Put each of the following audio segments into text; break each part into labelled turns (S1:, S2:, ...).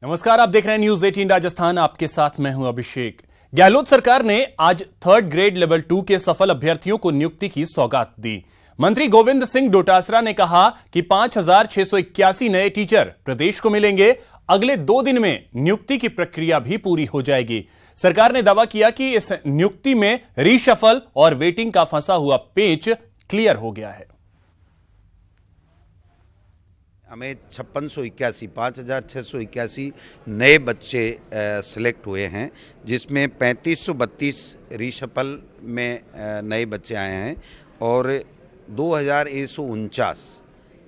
S1: नमस्कार, आप देख रहे हैं न्यूज 18 राजस्थान। आपके साथ मैं हूं अभिषेक। गहलोत सरकार ने आज 3rd ग्रेड लेवल 2 के सफल अभ्यर्थियों को नियुक्ति की सौगात दी। मंत्री गोविंद सिंह डोटासरा ने कहा कि 5,681 नए टीचर प्रदेश को मिलेंगे। अगले 2 दिन में नियुक्ति की प्रक्रिया भी पूरी हो जाएगी। सरकार ने दावा किया कि इस नियुक्ति में रीशफल और वेटिंग का फंसा हुआ पेच क्लियर हो गया है।
S2: हमें 5,681 नए बच्चे सिलेक्ट हुए हैं, जिसमें 3532 रीशफल में नए बच्चे आए हैं और 2,149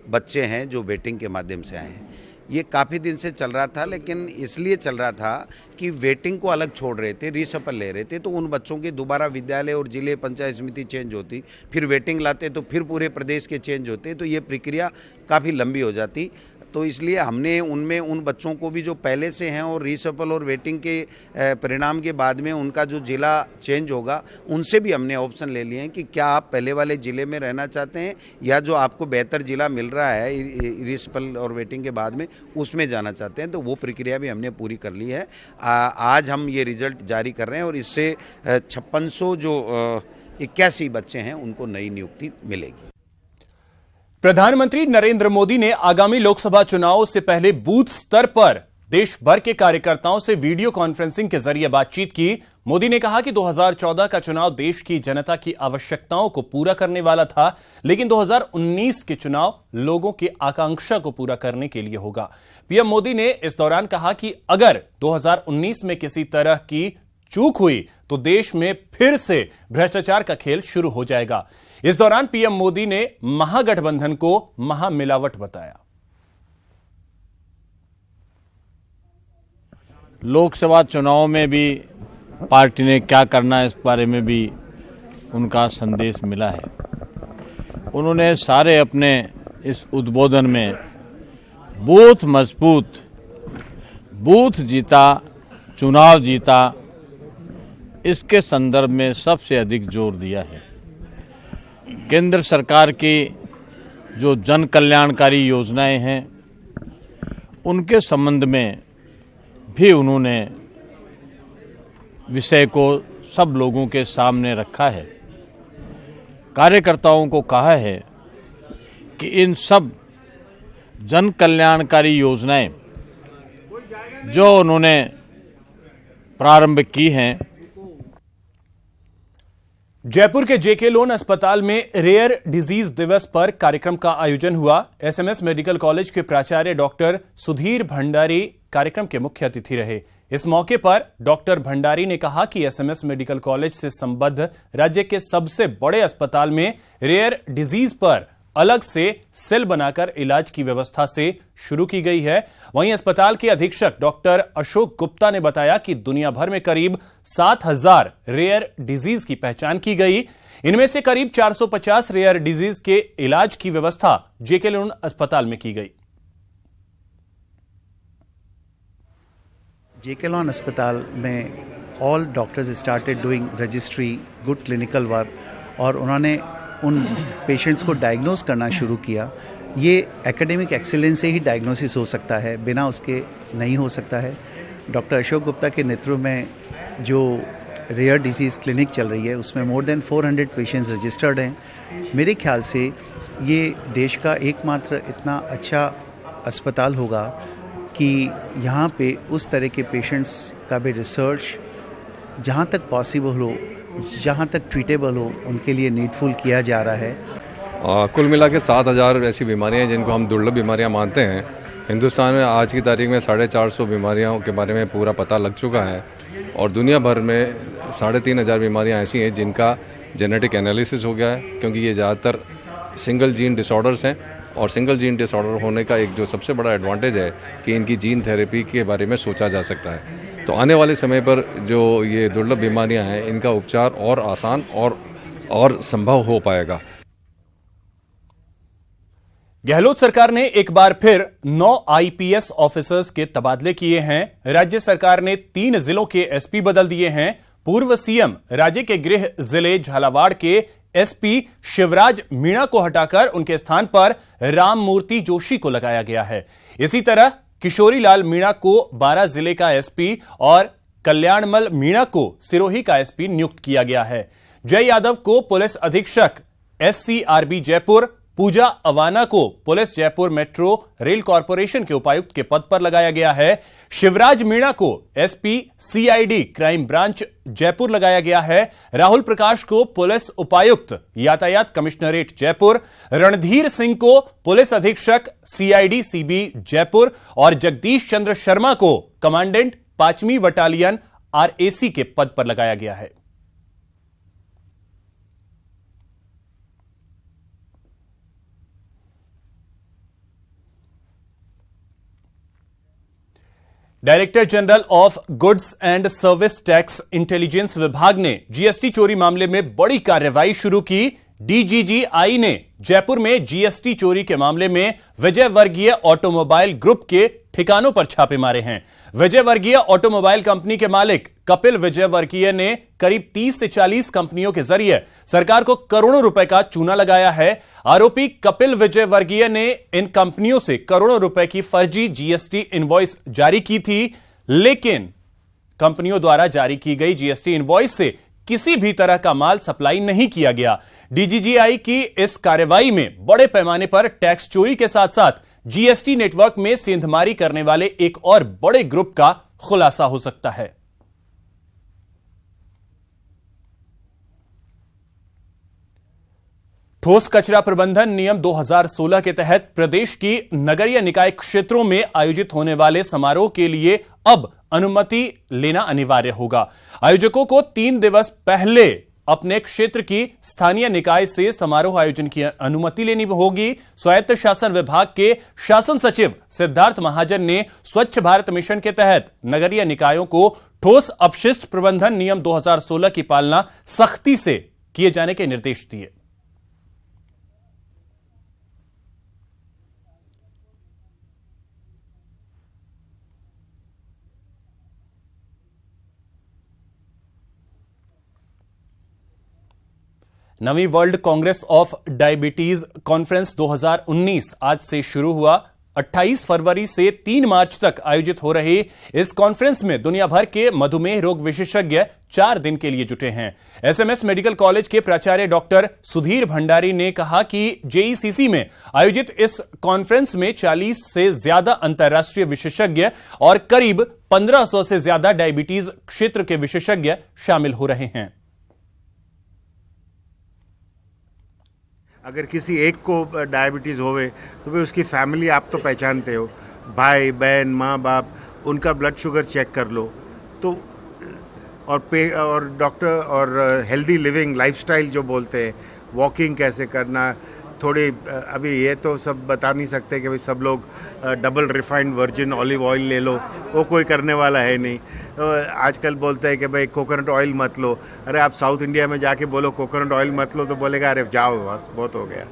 S2: बच्चे हैं जो वेटिंग के माध्यम से आए हैं। ये काफ़ी दिन से चल रहा था, लेकिन इसलिए चल रहा था कि वेटिंग को अलग छोड़ रहे थे, रीशफल ले रहे थे, तो उन बच्चों की दोबारा विद्यालय और जिले पंचायत समिति चेंज होती, फिर वेटिंग लाते तो फिर पूरे प्रदेश के चेंज होते, तो ये प्रक्रिया काफ़ी लंबी हो जाती। तो इसलिए हमने उनमें उन बच्चों को भी जो पहले से हैं और रीशफल और वेटिंग के परिणाम के बाद में उनका जो जिला चेंज होगा, उनसे भी हमने ऑप्शन ले लिए हैं कि क्या आप पहले वाले ज़िले में रहना चाहते हैं या जो आपको बेहतर ज़िला मिल रहा है रीशफल और वेटिंग के बाद में उसमें जाना चाहते हैं। तो वो प्रक्रिया भी हमने पूरी कर ली है। आज हम ये रिजल्ट जारी कर रहे हैं और इससे 5681 बच्चे हैं उनको नई नियुक्ति मिलेगी।
S1: प्रधानमंत्री नरेंद्र मोदी ने आगामी लोकसभा चुनावों से पहले बूथ स्तर पर देश भर के कार्यकर्ताओं से वीडियो कॉन्फ्रेंसिंग के जरिए बातचीत की। मोदी ने कहा कि 2014 का चुनाव देश की जनता की आवश्यकताओं को पूरा करने वाला था, लेकिन 2019 के चुनाव लोगों की आकांक्षा को पूरा करने के लिए होगा। पीएम मोदी ने इस दौरान कहा कि अगर 2019 में किसी तरह की चूक हुई तो देश में फिर से भ्रष्टाचार का खेल शुरू हो जाएगा। इस दौरान पीएम मोदी ने महागठबंधन को महामिलावट बताया।
S3: लोकसभा चुनाव में भी पार्टी ने क्या करना है, इस बारे में भी उनका संदेश मिला है। उन्होंने सारे अपने इस उद्बोधन में बूथ मजबूत, बूथ जीता, चुनाव जीता, इसके संदर्भ में सबसे अधिक जोर दिया है। केंद्र सरकार की जो जन कल्याणकारी योजनाएं हैं, उनके संबंध में भी उन्होंने विषय को सब लोगों के सामने रखा है। कार्यकर्ताओं को कहा है कि इन सब जन कल्याणकारी योजनाएं जो उन्होंने प्रारंभ की हैं।
S1: जयपुर के जेके लोन अस्पताल में रेयर डिजीज दिवस पर कार्यक्रम का आयोजन हुआ। एसएमएस मेडिकल कॉलेज के प्राचार्य डॉक्टर सुधीर भंडारी कार्यक्रम के मुख्य अतिथि रहे। इस मौके पर डॉक्टर भंडारी ने कहा कि एसएमएस मेडिकल कॉलेज से संबद्ध राज्य के सबसे बड़े अस्पताल में रेयर डिजीज पर अलग से सेल बनाकर इलाज की व्यवस्था से शुरू की गई है। वहीं अस्पताल के अधीक्षक डॉक्टर अशोक गुप्ता ने बताया कि दुनिया भर में करीब 7,000 रेयर डिजीज की पहचान की गई। इनमें से करीब 450 रेयर डिजीज के इलाज की व्यवस्था जेके लोन अस्पताल में की गई।
S4: जेके लोन अस्पताल में all doctors started doing registry, good clinical work, और उन्होंने उन पेशेंट्स को डायग्नोस करना शुरू किया। ये एकेडमिक एक्सीलेंस से ही डायग्नोसिस हो सकता है, बिना उसके नहीं हो सकता है। डॉक्टर अशोक गुप्ता के नेतृत्व में जो रेयर डिजीज़ क्लिनिक चल रही है, उसमें मोर देन 400 पेशेंट्स रजिस्टर्ड हैं। मेरे ख्याल से ये देश का एकमात्र इतना अच्छा अस्पताल होगा कि यहाँ पे उस तरह के पेशेंट्स का भी रिसर्च जहाँ तक पॉसिबल हो, जहाँ तक ट्रीटेबल हो, उनके लिए नीडफुल किया जा रहा है।
S5: कुल मिला के 7,000 ऐसी बीमारियाँ हैं जिनको हम दुर्लभ बीमारियाँ मानते हैं। हिंदुस्तान में आज की तारीख में 450 बीमारियों के बारे में पूरा पता लग चुका है और दुनिया भर में 3,500 बीमारियाँ ऐसी हैं जिनका जेनेटिक एनालिसिस हो गया है, क्योंकि ये ज़्यादातर सिंगल जीन डिसऑर्डर्स हैं। और सिंगल जीन डिसऑर्डर होने का एक जो सबसे बड़ा एडवांटेज है कि इनकी जीन थेरेपी के बारे में सोचा जा सकता है। तो आने वाले समय पर जो ये दुर्लभ बीमारियां हैं, इनका उपचार और आसान और संभव हो पाएगा।
S1: गहलोत सरकार ने एक बार फिर 9 आईपीएस ऑफिसर्स के तबादले किए हैं। राज्य सरकार ने 3 जिलों के एसपी बदल दिए हैं। पूर्व सीएम राज्य के गृह जिले झालावाड़ के एसपी शिवराज मीणा को हटाकर उनके स्थान पर राम मूर्ति जोशी को लगाया गया है। इसी तरह किशोरीलाल मीणा को बारां जिले का एसपी और कल्याणमल मीणा को सिरोही का एसपी नियुक्त किया गया है। जय यादव को पुलिस अधीक्षक एससीआरबी जयपुर, पूजा अवाना को police Jaipur metro rail corporation के उपायुक्त के पद पर लगाया गया है। शिवराज मीणा को SP CID crime branch Jaipur लगाया गया है। राहुल प्रकाश को पुलिस उपायुक्त यातायात कमिश्नरेट जयपुर, रणधीर सिंह को पुलिस अधीक्षक सीआईडी सीबी जयपुर और जगदीश चंद्र शर्मा को कमांडेंट 5वीं बटालियन आरएसी के पद पर लगाया गया है। Director general of goods and service tax intelligence विभाग ने जीएसटी चोरी मामले में बड़ी कार्रवाई शुरू की। डीजीजीआई ने जयपुर में जीएसटी चोरी के मामले में विजय वर्गीय ऑटोमोबाइल ग्रुप के ठिकानों पर छापे मारे हैं। विजय वर्गीय ऑटोमोबाइल कंपनी के मालिक कपिल विजय वर्गीय ने करीब 30 से 40 कंपनियों के जरिए सरकार को करोड़ों रुपए का चूना लगाया है। आरोपी कपिल विजय वर्गीय ने इन कंपनियों से करोड़ों रुपए की फर्जी जीएसटी इनवॉइस जारी की थी, लेकिन कंपनियों द्वारा जारी की गई जीएसटी इनवॉइस से किसी भी तरह का माल सप्लाई नहीं किया गया। डीजीजीआई की इस कार्रवाई में बड़े पैमाने पर टैक्स चोरी के साथ साथ जीएसटी नेटवर्क में सेंधमारी करने वाले एक और बड़े ग्रुप का खुलासा हो सकता है। ठोस कचरा प्रबंधन नियम 2016 के तहत प्रदेश की नगरीय निकाय क्षेत्रों में आयोजित होने वाले समारोह के लिए अब अनुमति लेना अनिवार्य होगा। आयोजकों को 3 दिवस पहले अपने क्षेत्र की स्थानीय निकाय से समारोह आयोजन की अनुमति लेनी होगी। स्वायत्त शासन विभाग के शासन सचिव सिद्धार्थ महाजन ने स्वच्छ भारत मिशन के तहत नगरीय निकायों को ठोस अपशिष्ट प्रबंधन नियम 2016 की पालना सख्ती से किए जाने के निर्देश दिए। नवीं world Congress of diabetes conference 2019 आज से शुरू हुआ। 28 फरवरी से 3 मार्च तक आयोजित हो रही इस कॉन्फ्रेंस में दुनिया भर के मधुमेह रोग विशेषज्ञ 4 दिन के लिए जुटे हैं। एसएमएस मेडिकल कॉलेज के प्राचार्य डॉक्टर सुधीर भंडारी ने कहा कि जेईसीसी में आयोजित इस कॉन्फ्रेंस में 40 से ज्यादा अंतर्राष्ट्रीय विशेषज्ञ और करीब 1500 से ज्यादा डायबिटीज क्षेत्र के विशेषज्ञ शामिल हो रहे हैं।
S6: अगर किसी एक को डायबिटीज़ होवे तो भाई उसकी फैमिली आप तो पहचानते हो, भाई बहन माँ बाप, उनका ब्लड शुगर चेक कर लो तो और डॉक्टर और हेल्दी लिविंग लाइफस्टाइल जो बोलते हैं, वॉकिंग कैसे करना, थोड़ी अभी ये तो सब बता नहीं सकते कि भाई सब लोग double refined virgin olive oil ले लो, वो कोई करने वाला है नहीं। आजकल बोलते हैं कि भाई कोकोनट ऑयल मत लो। अरे आप साउथ इंडिया में जाके बोलो कोकोनट ऑयल मत लो तो बोलेगा अरे जाओ बस बहुत हो गया।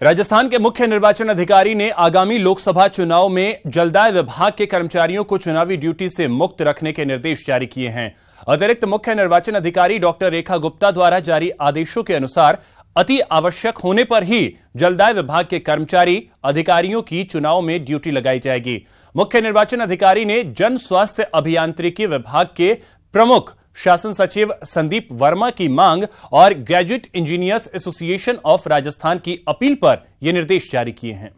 S1: राजस्थान के मुख्य निर्वाचन अधिकारी ने आगामी लोकसभा चुनाव में जलदाय विभाग के कर्मचारियों को चुनावी ड्यूटी से मुक्त रखने के निर्देश जारी किए हैं। अतिरिक्त मुख्य निर्वाचन अधिकारी डॉक्टर रेखा गुप्ता द्वारा जारी आदेशों के अनुसार अति आवश्यक होने पर ही जलदाय विभाग के कर्मचारी अधिकारियों की चुनाव में ड्यूटी लगाई जाएगी। मुख्य निर्वाचन अधिकारी ने जन स्वास्थ्य अभियांत्रिकी विभाग के प्रमुख शासन सचिव संदीप वर्मा की मांग और graduate engineers association of Rajasthan की अपील पर यह निर्देश जारी किए हैं।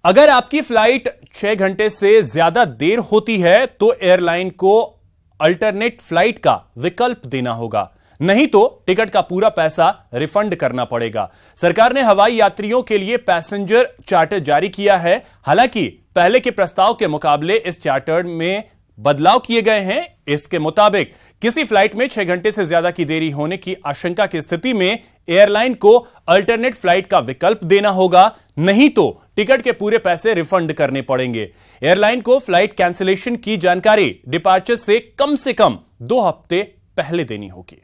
S1: अगर आपकी फ्लाइट 6 घंटे से ज्यादा देर होती है तो एयरलाइन को अल्टरनेट फ्लाइट का विकल्प देना होगा, नहीं तो टिकट का पूरा पैसा रिफंड करना पड़ेगा। सरकार ने हवाई यात्रियों के लिए पैसेंजर चार्टर जारी किया है। हालांकि पहले के प्रस्ताव के मुकाबले इस चार्टर में बदलाव किए गए हैं। इसके मुताबिक किसी फ्लाइट में 6 घंटे से ज्यादा की देरी होने की आशंका की स्थिति में एयरलाइन को अल्टरनेट फ्लाइट का विकल्प देना होगा, नहीं तो टिकट के पूरे पैसे रिफंड करने पड़ेंगे। एयरलाइन को फ्लाइट कैंसिलेशन की जानकारी डिपार्चर से कम 2 हफ्ते पहले देनी होगी।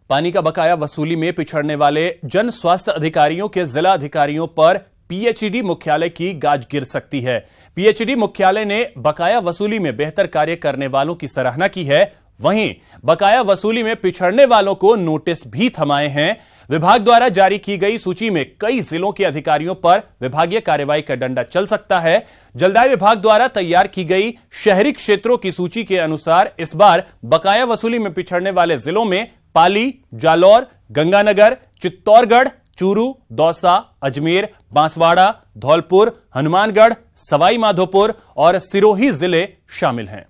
S1: पानी का बकाया वसूली में पिछड़ने वाले जन स्वास्थ्य अधिकारियों के जिला अधिकारियों पर पीएचईडी मुख्यालय की गाज गिर सकती है। पीएचईडी मुख्यालय ने बकाया वसूली में बेहतर कार्य करने वालों की सराहना की है, वहीं बकाया वसूली में पिछड़ने वालों को नोटिस भी थमाए हैं। विभाग द्वारा जारी की गई सूची में कई जिलों के अधिकारियों पर विभागीय कार्रवाई का डंडा चल सकता है। जलदाय विभाग द्वारा तैयार की गई शहरी क्षेत्रों की सूची के अनुसार इस बार बकाया वसूली में पिछड़ने वाले जिलों में पाली, जालौर, गंगानगर, चित्तौड़गढ़, चूरू, दौसा, अजमेर, बांसवाड़ा, धौलपुर, हनुमानगढ़, सवाई माधोपुर और सिरोही जिले शामिल हैं।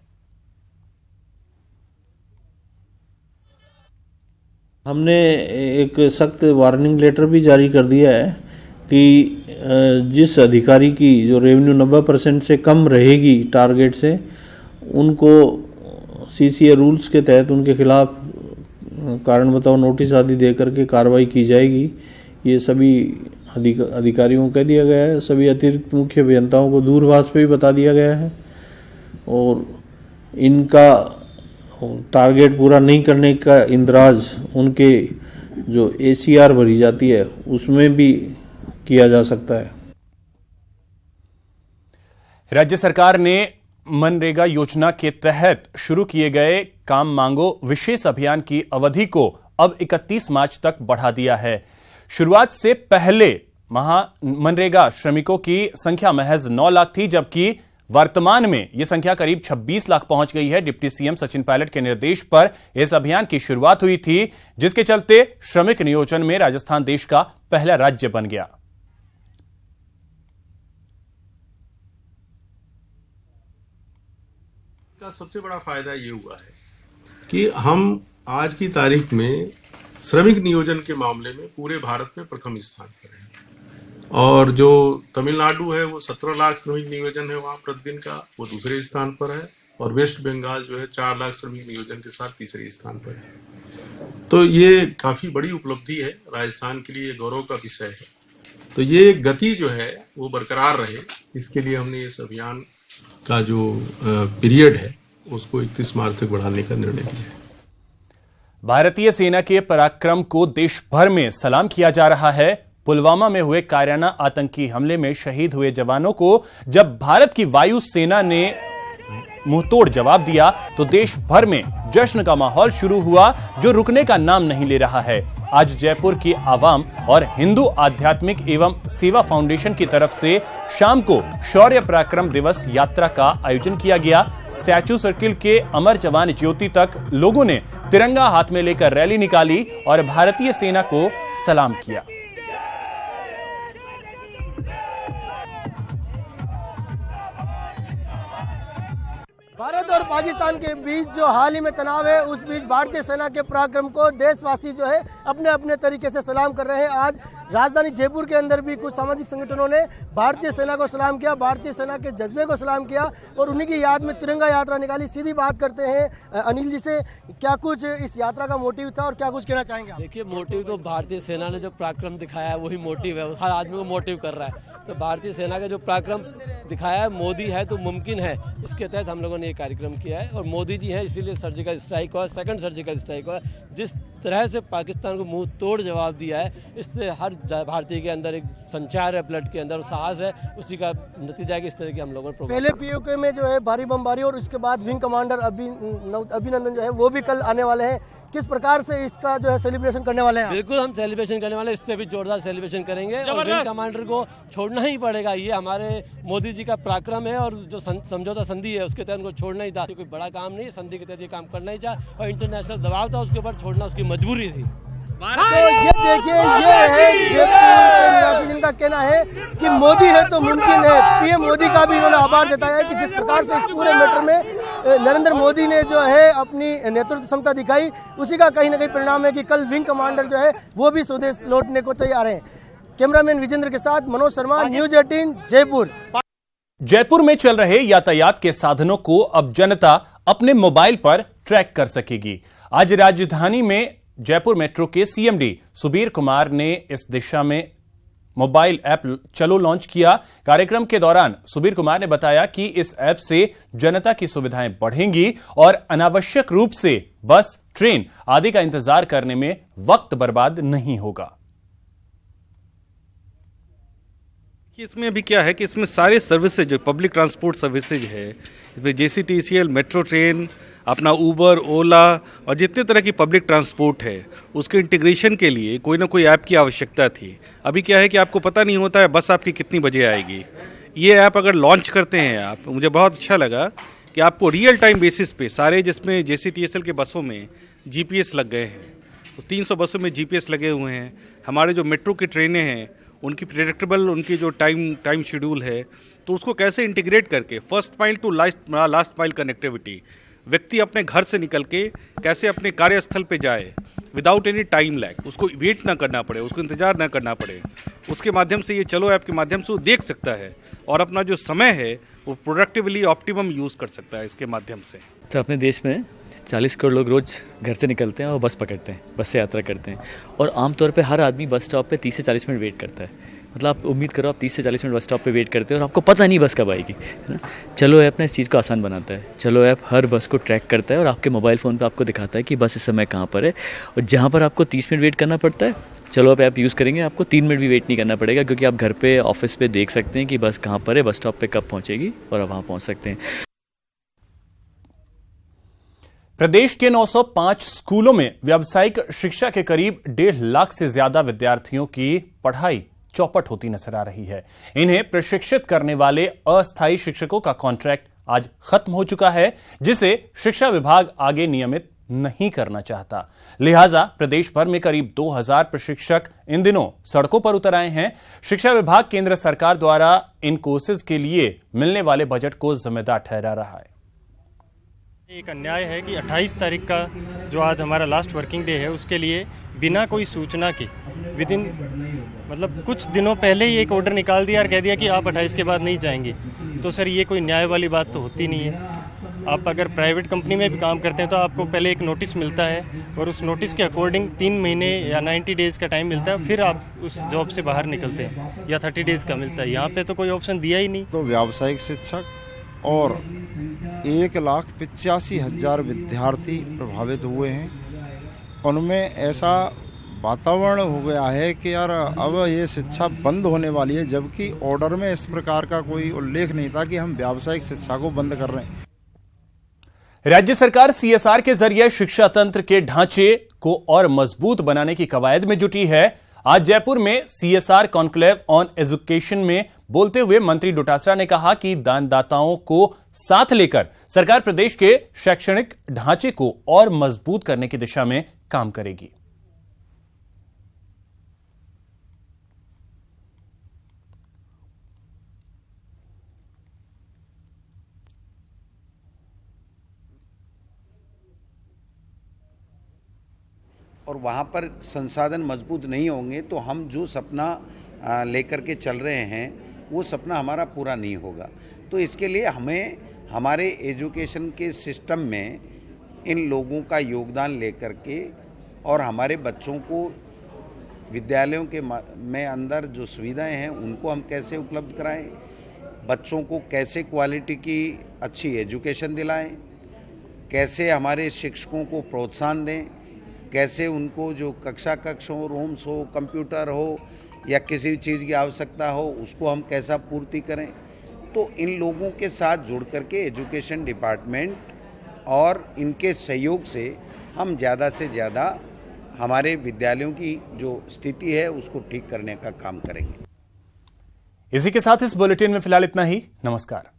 S7: हमने एक सख्त वार्निंग लेटर भी जारी कर दिया है कि जिस अधिकारी की जो रेवेन्यू 90% से कम रहेगी टारगेट से, उनको सीसीए रूल्स के तहत उनके खिलाफ कारण बताओ नोटिस आदि दे करके कार्रवाई की जाएगी। ये सभी अधिकारियों को कह दिया गया है। सभी अतिरिक्त मुख्य अभियंताओं को दूरभाष पे भी बता दिया गया है और इनका टारगेट पूरा नहीं करने का इंदराज उनके जो एसीआर भरी जाती है उसमें भी किया जा सकता है।
S1: राज्य सरकार ने मनरेगा योजना के तहत शुरू किए गए काम मांगो विशेष अभियान की अवधि को अब 31 मार्च तक बढ़ा दिया है। शुरुआत से पहले मनरेगा श्रमिकों की संख्या महज 9 लाख थी, जबकि वर्तमान में यह संख्या करीब 26 लाख पहुंच गई है। डिप्टी सीएम सचिन पायलट के निर्देश पर इस अभियान की शुरुआत हुई थी, जिसके चलते श्रमिक नियोजन में राजस्थान देश का पहला राज्य बन गया।
S8: का सबसे बड़ा फायदा ये हुआ है कि हम आज की तारीख में श्रमिक नियोजन के मामले में पूरे भारत में प्रथम स्थान पर है और जो तमिलनाडु है वो 17 लाख श्रमिक नियोजन है वहाँ प्रतिदिन का, वो दूसरे स्थान पर है और वेस्ट बंगाल जो है 4 लाख श्रमिक नियोजन के साथ तीसरे स्थान पर है। तो ये काफी बड़ी उपलब्धि है, राजस्थान के लिए गौरव का विषय है। तो ये गति जो है वो बरकरार रहे, इसके लिए हमने इस अभियान का जो पीरियड है उसको 31 मार्च तक बढ़ाने का निर्णय लिया है।
S1: भारतीय सेना के पराक्रम को देश भर में सलाम किया जा रहा है। पुलवामा में हुए कायराना आतंकी हमले में शहीद हुए जवानों को जब भारत की वायु सेना ने मुंहतोड़ जवाब दिया तो देश भर में जश्न का माहौल शुरू हुआ, जो रुकने का नाम नहीं ले रहा है। आज जयपुर की आवाम और हिंदू आध्यात्मिक एवं सेवा फाउंडेशन की तरफ से शाम को शौर्य पराक्रम दिवस यात्रा का आयोजन किया गया। स्टैच्यू सर्किल के अमर जवान ज्योति तक लोगों ने तिरंगा हाथ में लेकर रैली निकाली और भारतीय सेना को सलाम किया।
S9: भारत और पाकिस्तान के बीच जो हाल ही में तनाव है, उस बीच भारतीय सेना के पराक्रम को देशवासी जो है अपने अपने तरीके से सलाम कर रहे हैं। आज राजधानी जयपुर के अंदर भी कुछ सामाजिक संगठनों ने भारतीय सेना को सलाम किया, भारतीय सेना के जज्बे को सलाम किया और उन्हीं की याद में तिरंगा यात्रा निकाली। सीधी बात करते हैं अनिल जी से, क्या कुछ इस यात्रा का मोटिव था और क्या कुछ कहना चाहेंगे?
S10: देखिए, मोटिव तो भारतीय सेना ने जो पराक्रम दिखाया है वही मोटिव है, हर आदमी को मोटिव कर रहा है। तो भारतीय सेना का जो पराक्रम दिखाया है, मोदी है तो मुमकिन है, इसके तहत हम लोगों ने ये कार्यक्रम किया है और मोदी जी हैं इसीलिए सर्जिकल स्ट्राइक हुआ, सेकंड सर्जिकल स्ट्राइक हुआ। जिस तरह से पाकिस्तान को मुंह तोड़ जवाब दिया है, इससे हर भारतीय के अंदर एक संचार है, ब्लड के अंदर साहस है, उसी का नतीजा है कि इस तरह के हम लोगों ने
S9: पहले पीओके में जो है भारी बमबारी और उसके बाद विंग कमांडर अभिनंदन जो है वो भी कल आने वाले हैं। किस प्रकार से इसका जो है सेलिब्रेशन करने वाले हैं?
S10: बिल्कुल हम सेलिब्रेशन करने वाले हैं, इससे भी जोरदार सेलिब्रेशन करेंगे और विंग कमांडर को छोड़ना ही पड़ेगा। ये हमारे मोदी जी का पराक्रम है और जो समझौता संधि है उसके तहत उनको छोड़ना ही था। कोई बड़ा काम नहीं है, संधि के तहत ये काम करना ही था और इंटरनेशनल दबाव था उसके ऊपर, छोड़ना उसकी मजबूरी थी।
S9: तो ये देखिए, ये है जयपुर के निवासी जिनका कहना है कि मोदी है तो मुमकिन है। पीएम मोदी का भी उन्होंने आभार जताया है कि जिस प्रकार से इस पूरे मैटर में नरेंद्र मोदी ने जो है अपनी नेतृत्व क्षमता दिखाई, उसी का कहीं ना कहीं परिणाम है कि कल विंग कमांडर जो है वो भी स्वदेश लौटने को तैयार है। कैमरामैन विजेंद्र के साथ मनोज शर्मा, न्यूज 18 जयपुर।
S1: जयपुर में चल रहे यातायात के साधनों को अब जनता अपने मोबाइल पर ट्रैक कर सकेगी। आज राजधानी में जयपुर मेट्रो के सीएमडी सुबीर कुमार ने इस दिशा में मोबाइल ऐप चलो लॉन्च किया। कार्यक्रम के दौरान सुबीर कुमार ने बताया कि इस ऐप से जनता की सुविधाएं बढ़ेंगी और अनावश्यक रूप से बस, ट्रेन आदि का इंतजार करने में वक्त बर्बाद नहीं होगा।
S11: देखिए इसमें अभी क्या है कि इसमें सारे सर्विसेज जो पब्लिक ट्रांसपोर्ट सर्विसेज है, इसमें JCTCL, मेट्रो ट्रेन, अपना ऊबर, ओला और जितने तरह की पब्लिक ट्रांसपोर्ट है उसके इंटीग्रेशन के लिए कोई ना कोई ऐप की आवश्यकता थी। अभी क्या है कि आपको पता नहीं होता है बस आपकी कितनी बजे आएगी। ये ऐप अगर लॉन्च करते हैं आप, मुझे बहुत अच्छा लगा कि आपको रियल टाइम बेसिस पे सारे, जिसमें JCTCL के बसों में GPS लग गए हैं, उस 300 बसों में GPS लगे हुए हैं। हमारे जो मेट्रो की ट्रेनें हैं उनकी प्रेडिक्टेबल, उनकी जो टाइम शेड्यूल है, तो उसको कैसे इंटीग्रेट करके first mile to last mile connectivity, व्यक्ति अपने घर से निकल के कैसे अपने कार्यस्थल पे जाए विदाउट एनी टाइम लैग, उसको वेट ना करना पड़े, उसको इंतजार ना करना पड़े, उसके माध्यम से ये चलो ऐप के माध्यम से वो देख सकता है और अपना जो समय है वो प्रोडक्टिवली ऑप्टिमम यूज़ कर सकता है इसके माध्यम से।
S12: तो अपने देश में 40 करोड़ लोग रोज़ घर से निकलते हैं और बस पकड़ते हैं, बस से यात्रा करते हैं, और आमतौर पे हर आदमी बस स्टॉप पे 30 से 40 मिनट वेट करता है। मतलब आप उम्मीद करो आप 30 से 40 मिनट बस स्टॉप पे वेट करते हो और आपको पता नहीं बस कब आएगी, है ना। चलो ऐप ने इस चीज़ को आसान बनाता है। चलो ऐप हर बस को ट्रैक करता है और आपके मोबाइल फ़ोन पे आपको दिखाता है कि बस इस समय कहाँ पर है, और जहाँ पर आपको 30 मिनट वेट करना पड़ता है, चलो आप ऐप यूज़ करेंगे आपको 3 मिनट भी वेट नहीं करना पड़ेगा, क्योंकि आप घर पे, ऑफिस पे देख सकते हैं कि बस कहाँ पर है, बस स्टॉप पे कब पहुँचेगी, और आप वहाँ पहुँच सकते हैं।
S1: प्रदेश के 905 स्कूलों में व्यावसायिक शिक्षा के करीब 1.5 लाख से ज्यादा विद्यार्थियों की पढ़ाई चौपट होती नजर आ रही है। इन्हें प्रशिक्षित करने वाले अस्थायी शिक्षकों का कॉन्ट्रैक्ट आज खत्म हो चुका है, जिसे शिक्षा विभाग आगे नियमित नहीं करना चाहता। लिहाजा प्रदेश भर में करीब 2000 प्रशिक्षक इन दिनों सड़कों पर उतर आए हैं। शिक्षा विभाग केंद्र सरकार द्वारा इन कोर्सेज के लिए मिलने वाले बजट को जिम्मेदार ठहरा रहा है।
S13: एक अन्याय है कि 28 तारीख का जो आज हमारा लास्ट वर्किंग डे है, उसके लिए बिना कोई सूचना के विदिन मतलब कुछ दिनों पहले ही एक ऑर्डर निकाल दिया और कह दिया कि आप 28 के बाद नहीं जाएंगे। तो सर ये कोई न्याय वाली बात तो होती नहीं है। आप अगर प्राइवेट कंपनी में भी काम करते हैं तो आपको पहले एक नोटिस मिलता है और उस नोटिस के अकॉर्डिंग 3 महीने या 90 डेज़ का टाइम मिलता है, फिर आप उस जॉब से बाहर निकलते हैं, या 30 डेज़ का मिलता है। यहाँ पे तो कोई ऑप्शन दिया ही नहीं।
S14: तो व्यावसायिक शिक्षक और 1,85,000 विद्यार्थी प्रभावित हुए हैं। उनमें ऐसा वातावरण हो गया है कि यार अब ये शिक्षा बंद होने वाली है, जबकि ऑर्डर में इस प्रकार का कोई उल्लेख नहीं था कि हम व्यावसायिक शिक्षा को बंद कर रहे हैं।
S1: राज्य सरकार CSR के जरिए शिक्षा तंत्र के ढांचे को और मजबूत बनाने की कवायद में जुटी है। आज जयपुर में CSR कॉन्क्लेव ऑन एजुकेशन में बोलते हुए मंत्री डोटासरा ने कहा कि दानदाताओं को साथ लेकर सरकार प्रदेश के शैक्षणिक ढांचे को और मजबूत करने की दिशा में काम करेगी।
S2: और वहाँ पर संसाधन मजबूत नहीं होंगे तो हम जो सपना लेकर के चल रहे हैं वो सपना हमारा पूरा नहीं होगा। तो इसके लिए हमें हमारे एजुकेशन के सिस्टम में इन लोगों का योगदान लेकर के और हमारे बच्चों को विद्यालयों के में अंदर जो सुविधाएं हैं उनको हम कैसे उपलब्ध कराएं, बच्चों को कैसे क्वालिटी की अच्छी एजुकेशन दिलाएं, कैसे हमारे शिक्षकों को प्रोत्साहन दें, कैसे उनको जो कक्ष हो, रूम्स हो, कंप्यूटर हो या किसी भी चीज़ की आवश्यकता हो उसको हम कैसा पूर्ति करें। तो इन लोगों के साथ जुड़ करके एजुकेशन डिपार्टमेंट और इनके सहयोग से हम ज़्यादा से ज़्यादा हमारे विद्यालयों की जो स्थिति है उसको ठीक करने का काम करेंगे।
S1: इसी के साथ इस बुलेटिन में फिलहाल इतना ही। नमस्कार।